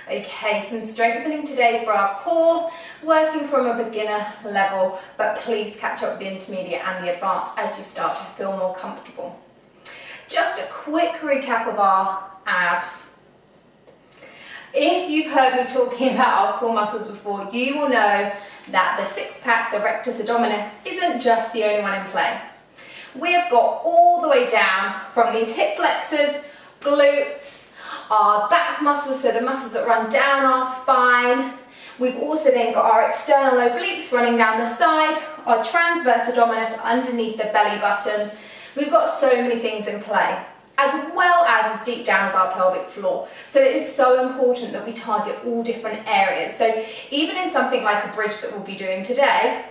Okay, some strengthening today for our core, working from a beginner level, but please catch up with the intermediate and the advanced as you start to feel more comfortable. Just a quick recap of our abs. If you've heard me talking about our core muscles before, you will know that the six-pack, the rectus abdominis, isn't just the only one in play. We have got all the way down from these hip flexors, glutes, our back muscles, so the muscles that run down our spine. We've also then got our external obliques running down the side, our transverse abdominis underneath the belly button. We've got so many things in play, as well as deep down as our pelvic floor. So it is so important that we target all different areas. So even in something like a bridge that we'll be doing today,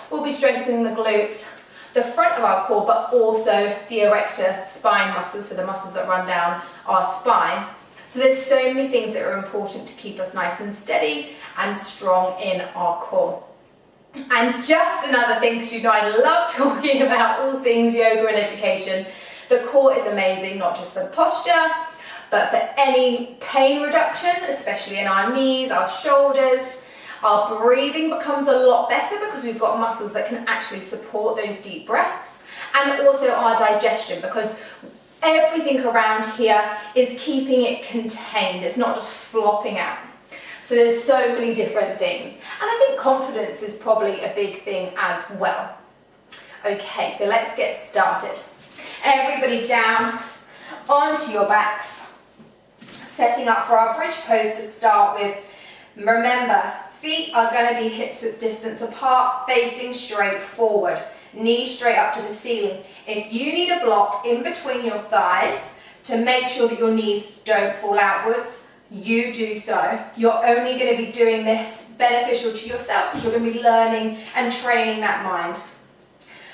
we'll be strengthening the glutes, the front of our core, but also the erector spine muscles, so the muscles that run down our spine. So there's so many things that are important to keep us nice and steady and strong in our core. And just another thing, because you know I love talking about all things yoga and education, the core is amazing, not just for the posture, but for any pain reduction, especially in our knees, our shoulders. Our breathing becomes a lot better because we've got muscles that can actually support those deep breaths, and also our digestion, because everything around here is keeping it contained. It's not just flopping out. So there's so many different things. And I think confidence is probably a big thing as well. Okay, so let's get started. Everybody down onto your backs, setting up for our bridge pose to start with. Remember, feet are going to be hips width distance apart, facing straight forward. Knees straight up to the ceiling. If you need a block in between your thighs to make sure that your knees don't fall outwards, you do so. You're only going to be doing this beneficial to yourself because you're going to be learning and training that mind.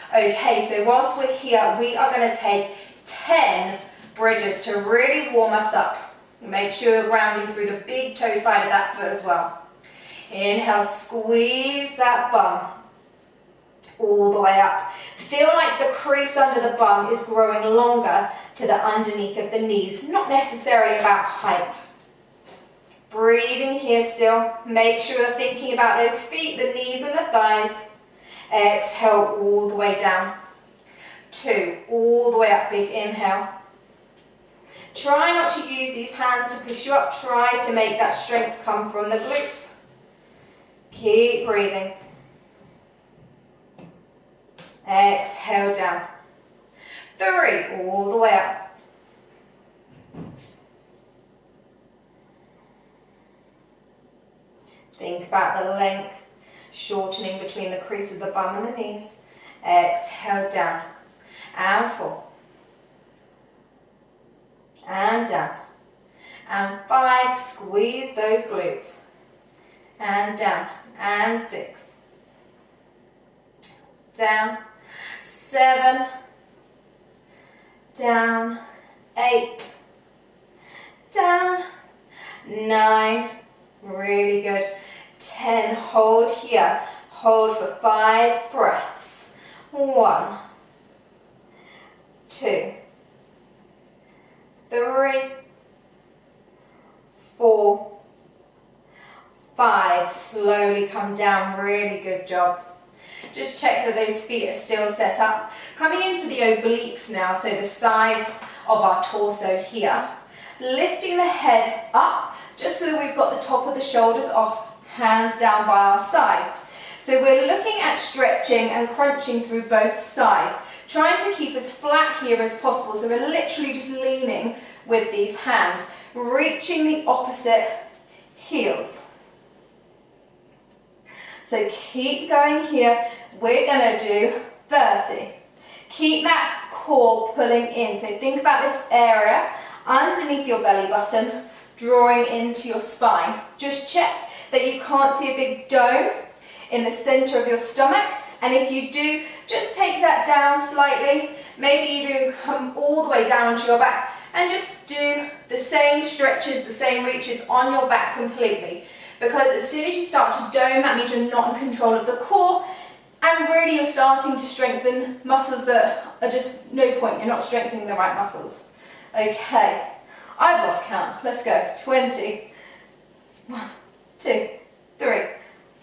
Okay, so whilst we're here, we are going to take 10 bridges to really warm us up. Make sure you're grounding through the big toe side of that foot as well. Inhale, squeeze that bum all the way up. Feel like the crease under the bum is growing longer to the underneath of the knees, not necessarily about height. Breathing here still. Make sure you're thinking about those feet, the knees and the thighs. Exhale all the way down. 2, all the way up, big inhale. Try not to use these hands to push you up. Try to make that strength come from the glutes. Keep breathing. Exhale down. 3, all the way up. Think about the length, shortening between the crease of the bum and the knees. Exhale down. And 4. And down. And 5, squeeze those glutes. And down. And 6. Down. 7. Down. 8. Down. 9. Really good. 10. Hold here. Hold for 5 breaths. 1. 2. 3. 4. 5. Slowly come down. Really good job. Just check that those feet are still set up. Coming into the obliques now, so the sides of our torso here. Lifting the head up, just so that we've got the top of the shoulders off, hands down by our sides. So we're looking at stretching and crunching through both sides, trying to keep as flat here as possible. So we're literally just leaning with these hands, reaching the opposite heels. So keep going here. We're going to do 30. Keep that core pulling in. So think about this area underneath your belly button, drawing into your spine. Just check that you can't see a big dome in the center of your stomach. And if you do, just take that down slightly. Maybe you do come all the way down onto your back and just do the same stretches, the same reaches on your back completely. Because as soon as you start to dome, that means you're not in control of the core, and really you're starting to strengthen muscles that are just no point, you're not strengthening the right muscles. Okay, I've lost count. Let's go. 20, 1, 2, 3,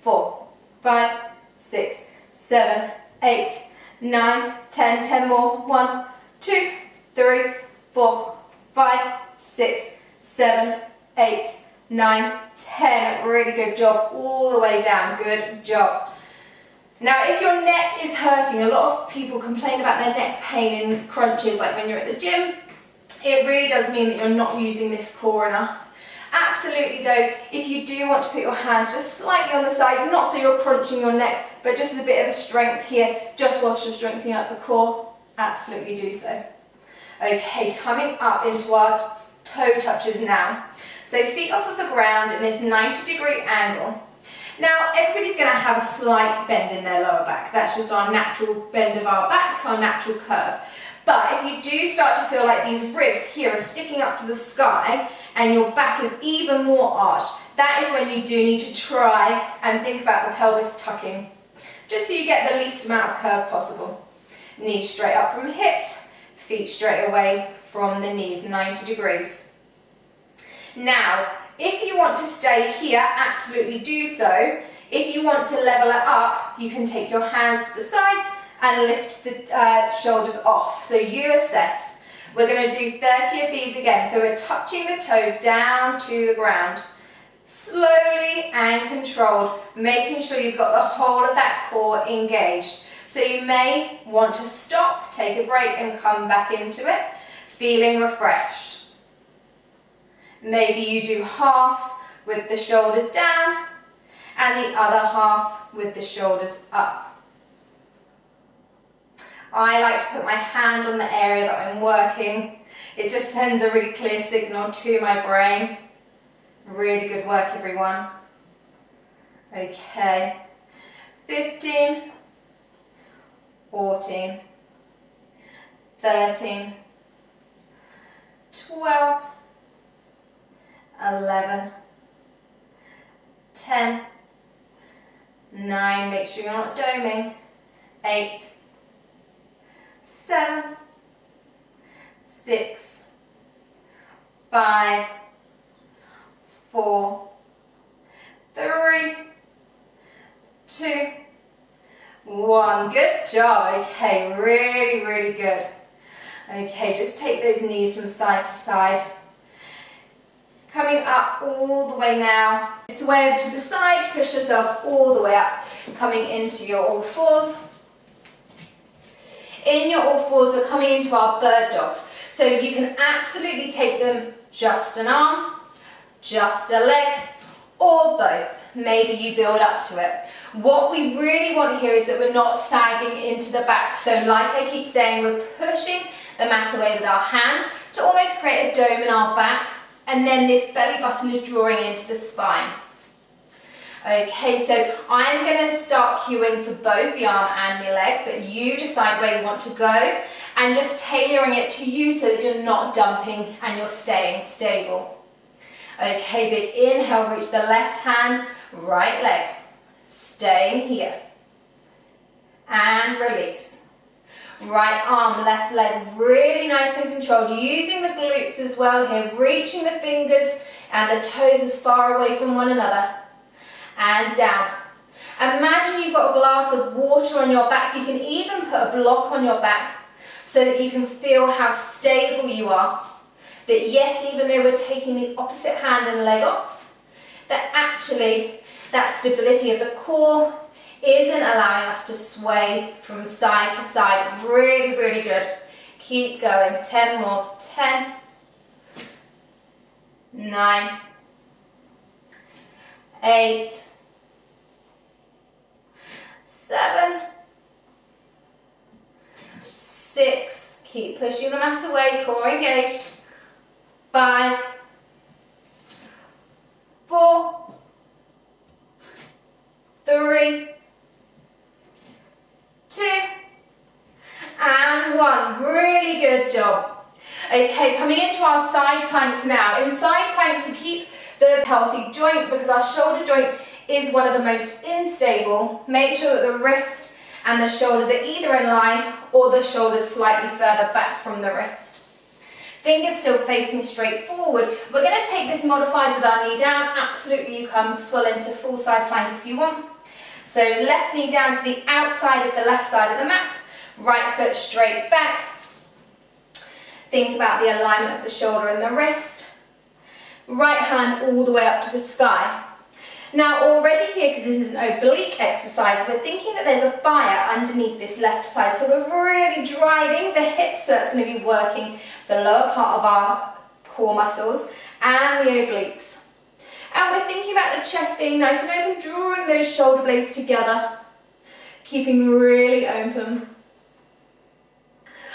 4, 5, 6, 7, 8, 9, 10. 10 more. 1, 2, 3, 4, 5, 6, 7, 8, 9, 10. Really good job. All the way down. Good job. Now, if your neck is hurting, a lot of people complain about their neck pain in crunches, like when you're at the gym. It really does mean that you're not using this core enough. Absolutely though, if you do want to put your hands just slightly on the sides, not so you're crunching your neck, but just as a bit of a strength here, just whilst you're strengthening up the core, absolutely do so. Okay, coming up into our toe touches now. So feet off of the ground in this 90-degree angle. Now, everybody's going to have a slight bend in their lower back. That's just our natural bend of our back, our natural curve. But if you do start to feel like these ribs here are sticking up to the sky and your back is even more arched, that is when you do need to try and think about the pelvis tucking, just so you get the least amount of curve possible. Knees straight up from hips, feet straight away from the knees, 90 degrees. Now, if you want to stay here, absolutely do so. If you want to level it up, you can take your hands to the sides and lift the shoulders off. So you assess. We're going to do 30 of these again. So we're touching the toe down to the ground. Slowly and controlled, making sure you've got the whole of that core engaged. So you may want to stop, take a break and come back into it, feeling refreshed. Maybe you do half with the shoulders down and the other half with the shoulders up. I like to put my hand on the area that I'm working. It just sends a really clear signal to my brain. Really good work, everyone. Okay, 15, 14, 13, 12, 11, 10, 9, make sure you're not doming, 8, 7, 6, 5, 4, 3, 2, 1. Good job. Okay, really, really good. Okay, just take those knees from side to side. Coming up all the way now. Sway over to the side, push yourself all the way up, coming into your all fours. In your all fours, we're coming into our bird dogs. So you can absolutely take them just an arm, just a leg, or both. Maybe you build up to it. What we really want here is that we're not sagging into the back. So like I keep saying, we're pushing the mat away with our hands to almost create a dome in our back. And then this belly button is drawing into the spine. Okay, so I'm going to start cueing for both the arm and the leg, but you decide where you want to go and just tailoring it to you so that you're not dumping and you're staying stable. Okay, big inhale, reach the left hand, right leg, staying here. And release. Right arm, left leg, really nice and controlled, using the glutes as well here, reaching the fingers and the toes as far away from one another. And down. Imagine you've got a glass of water on your back. You can even put a block on your back so that you can feel how stable you are. That yes, even though we're taking the opposite hand and leg off, that actually that stability of the core isn't allowing us to sway from side to side. Really, really good. Keep going. 10 more. 10, 9, 8, 7, 6, keep pushing the mat away, core engaged, 5, 4, 3, 2, and 1. Really good job. Okay, coming into our side plank now. In side plank, to keep the healthy joint, because our shoulder joint is one of the most unstable, make sure that the wrist and the shoulders are either in line or the shoulders slightly further back from the wrist. Fingers still facing straight forward. We're going to take this modified with our knee down. Absolutely, you come full into full side plank if you want. So left knee down to the outside of the left side of the mat. Right foot straight back. Think about the alignment of the shoulder and the wrist. Right hand all the way up to the sky. Now already here, because this is an oblique exercise, we're thinking that there's a fire underneath this left side. So we're really driving the hips, so that's going to be working the lower part of our core muscles and the obliques. And we're thinking about the chest being nice and open, drawing those shoulder blades together, keeping really open.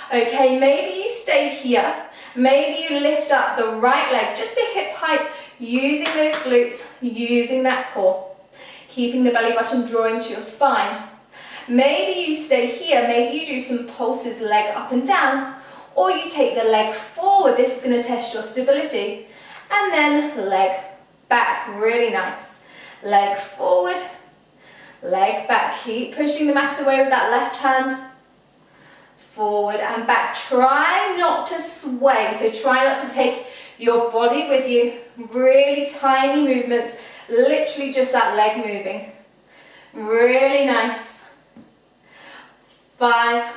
Okay, maybe you stay here. Maybe you lift up the right leg just to hip height, using those glutes, using that core, keeping the belly button drawing to your spine. Maybe you stay here, maybe you do some pulses, leg up and down, or you take the leg forward. This is going to test your stability. And then leg back, really nice. Leg forward, leg back. Keep pushing the mat away with that left hand. Forward and back. Try not to sway, so try not to take your body with you. Really tiny movements, literally just that leg moving. Really nice. 5,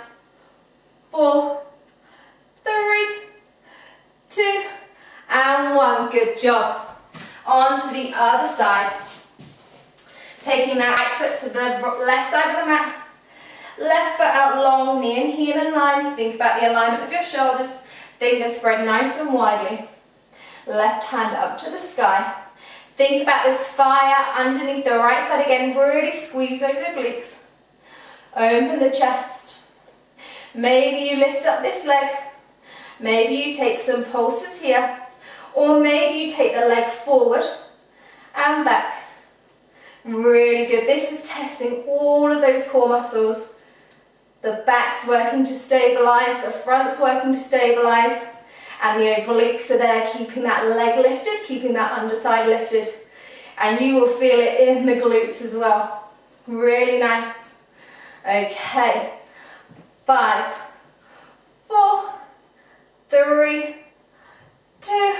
4, 3, 2, and 1. Good job. On to the other side. Taking that right foot to the left side of the mat. Left foot out long, knee and heel in line. Think about the alignment of your shoulders. Fingers spread nice and widely. Left hand up to the sky. Think about this fire underneath the right side again. Really squeeze those obliques. Open the chest. Maybe you lift up this leg. Maybe you take some pulses here. Or maybe you take the leg forward and back. Really good. This is testing all of those core muscles. The back's working to stabilize, the front's working to stabilize, and the obliques are there, keeping that leg lifted, keeping that underside lifted. And you will feel it in the glutes as well. Really nice. Okay. 5, 4, 3, 2,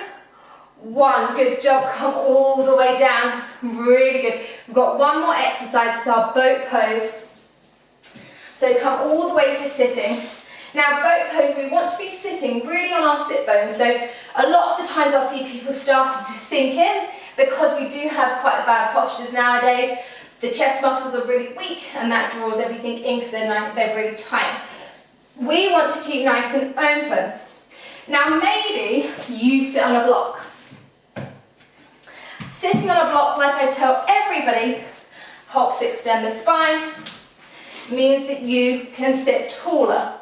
1. Good job. Come all the way down. Really good. We've got one more exercise. It's our boat pose. So come all the way to sitting. Now boat pose, we want to be sitting really on our sit bones. So a lot of the times I'll see people starting to sink in because we do have quite bad postures nowadays. The chest muscles are really weak and that draws everything in because they're really tight. We want to keep nice and open. Now maybe you sit on a block. Sitting on a block, like I tell everybody, helps extend the spine, means that you can sit taller.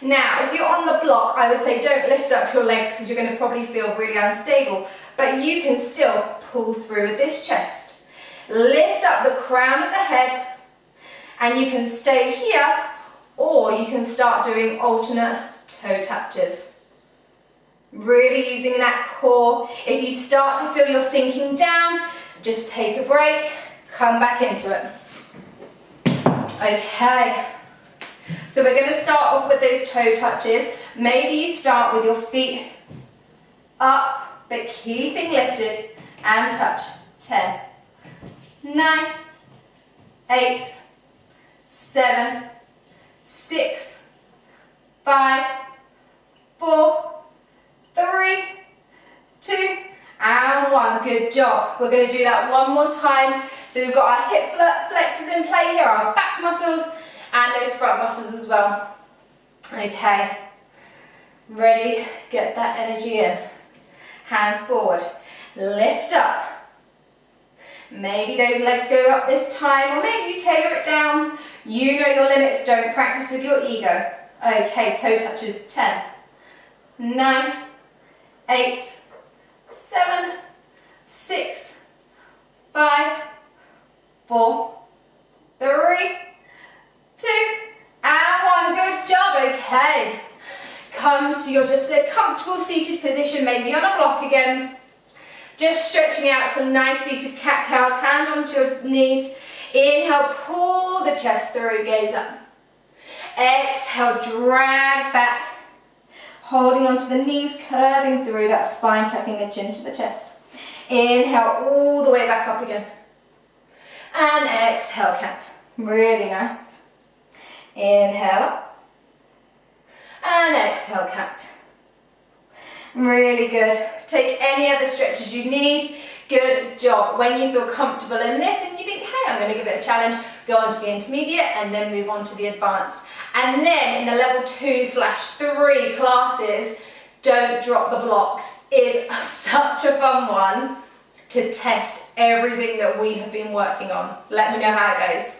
Now, if you're on the block, I would say don't lift up your legs because you're going to probably feel really unstable, but you can still pull through with this chest. Lift up the crown of the head, and you can stay here, or you can start doing alternate toe touches. Really using that core. If you start to feel you're sinking down, just take a break, come back into it. Okay, so we're going to start off with those toe touches. Maybe you start with your feet up, but keeping lifted and touch. 10, 9, 8, 7, 6, 5, 4, 3, 2, and 1. Good job. We're going to do that one more time. So we've got our hip flexors in play here, our back muscles, and those front muscles as well. Okay. Ready? Get that energy in. Hands forward. Lift up. Maybe those legs go up this time, or maybe you tailor it down. You know your limits. Don't practice with your ego. Okay, toe touches. 10, 9, 8, 7, 6, 5, 4, 3, 2, and 1. Good job. Okay. Come to your just a comfortable seated position, maybe on a block again. Just stretching out some nice seated cat-cows, hand onto your knees. Inhale, pull the chest through, gaze up. Exhale, drag back. Holding onto the knees, curving through that spine, tucking the chin to the chest. Inhale all the way back up again. And exhale, cat. Really nice. Inhale up. And exhale, cat. Really good. Take any other stretches you need. Good job. When you feel comfortable in this and you think, hey, I'm going to give it a challenge, go on to the intermediate and then move on to the advanced. And then in the level 2/3 classes, don't drop the blocks. It's such a fun one to test everything that we have been working on. Let me know how it goes.